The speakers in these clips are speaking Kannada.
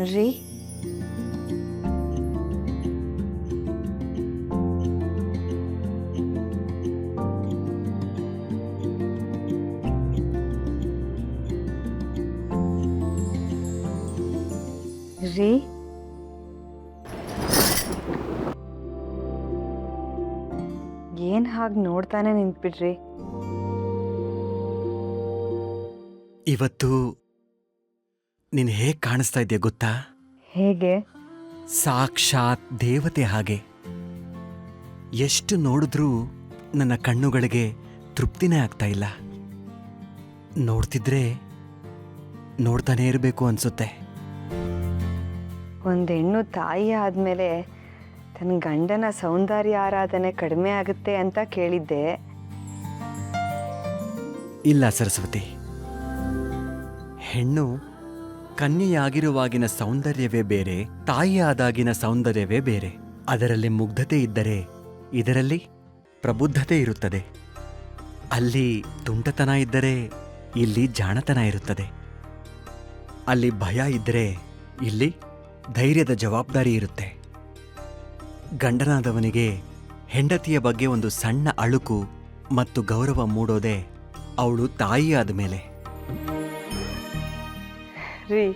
ರೀ, ರೀ, ಏನ್ ಹಾಗೆ ನೋಡ್ತಾನೆ ನಿಂತ್ಬಿಡ್ರಿ? ಇವತ್ತು ನೀನು ಹೇಗೆ ಕಾಣಿಸ್ತಾ ಇದೆಯಾ ಗೊತ್ತಾ? ಹೇಗೆ? ಸಾಕ್ಷಾತ್ ದೇವತೆ ಹಾಗೆ. ಎಷ್ಟು ನೋಡಿದ್ರೂ ನನ್ನ ಕಣ್ಣುಗಳಿಗೆ ತೃಪ್ತಿನೇ ಆಗ್ತಾ ಇಲ್ಲ. ನೋಡ್ತಿದ್ರೆ ನೋಡ್ತಾನೇ ಇರಬೇಕು ಅನ್ಸುತ್ತೆ. ಒಂದು ಹೆಣ್ಣು ತಾಯಿ ಆದಮೇಲೆ ತನ್ನ ಗಂಡನ ಸೌಂದರ್ಯ ಆರಾಧನೆ ಕಡಿಮೆ ಆಗುತ್ತೆ ಅಂತ ಕೇಳಿದ್ದೆ. ಇಲ್ಲ ಸರಸ್ವತಿ, ಹೆಣ್ಣು ಕನ್ಯೆಯಾಗಿರುವಾಗಿನ ಸೌಂದರ್ಯವೇ ಬೇರೆ, ತಾಯಿಯಾದಾಗಿನ ಸೌಂದರ್ಯವೇ ಬೇರೆ. ಅದರಲ್ಲಿ ಮುಗ್ಧತೆ ಇದ್ದರೆ ಇದರಲ್ಲಿ ಪ್ರಬುದ್ಧತೆ ಇರುತ್ತದೆ. ಅಲ್ಲಿ ತುಂಟತನ ಇದ್ದರೆ ಇಲ್ಲಿ ಜಾಣತನ ಇರುತ್ತದೆ. ಅಲ್ಲಿ ಭಯ ಇದ್ದರೆ ಇಲ್ಲಿ ಧೈರ್ಯದ ಜವಾಬ್ದಾರಿ ಇರುತ್ತೆ. ಗಂಡನಾದವನಿಗೆ ಹೆಂಡತಿಯ ಬಗ್ಗೆ ಒಂದು ಸಣ್ಣ ಅಳುಕು ಮತ್ತು ಗೌರವ ಮೂಡೋದೇ ಅವಳು ತಾಯಿಯಾದ ಮೇಲೆ. ರೀ,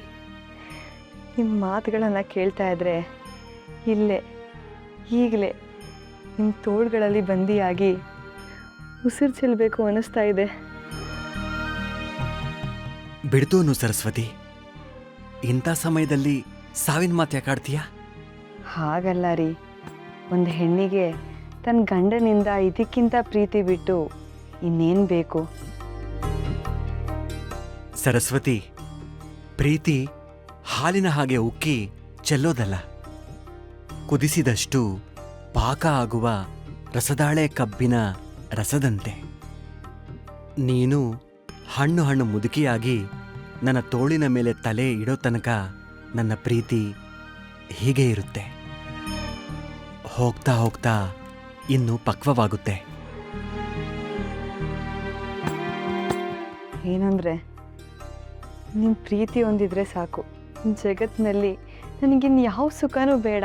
ನಿಮ್ಮ ಮಾತುಗಳನ್ನು ಕೇಳ್ತಾ ಇದ್ರೆ ಇಲ್ಲೇ ಈಗಲೇ ನಿಮ್ಮ ತೋಳುಗಳಲ್ಲಿ ಬಂದಿಯಾಗಿ ಉಸಿರು ಚೆಲ್ಲಬೇಕು ಅನ್ನಿಸ್ತಾ ಇದೆ. ಬಿಡ್ತೋನು ಸರಸ್ವತಿ, ಇಂಥ ಸಮಯದಲ್ಲಿ ಸಾವಿನ ಮಾತು ಯಾಕಾಡ್ತೀಯಾ? ಹಾಗಲ್ಲ ರೀ, ಒಂದು ಹೆಣ್ಣಿಗೆ ತನ್ನ ಗಂಡನಿಂದ ಇದಕ್ಕಿಂತ ಪ್ರೀತಿ ಬಿಟ್ಟು ಇನ್ನೇನು ಬೇಕು? ಸರಸ್ವತಿ, ಪ್ರೀತಿ ಹಾಲಿನ ಹಾಗೆ ಉಕ್ಕಿ ಚೆಲ್ಲೋದಲ್ಲ. ಕುದಿಸಿದಷ್ಟು ಪಾಕ ಆಗುವ ರಸದಾಳೆ ಕಬ್ಬಿನ ರಸದಂತೆ. ನೀನು ಹಣ್ಣು ಹಣ್ಣು ಮುದುಕಿಯಾಗಿ ನನ್ನ ತೋಳಿನ ಮೇಲೆ ತಲೆ ಇಡೋ ತನಕ ನನ್ನ ಪ್ರೀತಿ ಹೀಗೆ ಇರುತ್ತೆ. ಹೋಗ್ತಾ ಹೋಗ್ತಾ ಇನ್ನು ಪಕ್ವವಾಗುತ್ತೆ. ಏನಂದರೆ, ನಿಮ್ಮ ಪ್ರೀತಿ ಒಂದಿದ್ರೆ ಸಾಕು, ಜಗತ್ತಿನಲ್ಲಿ ನನಗಿನ್ನು ಯಾವ ಸುಖನೂ ಬೇಡ.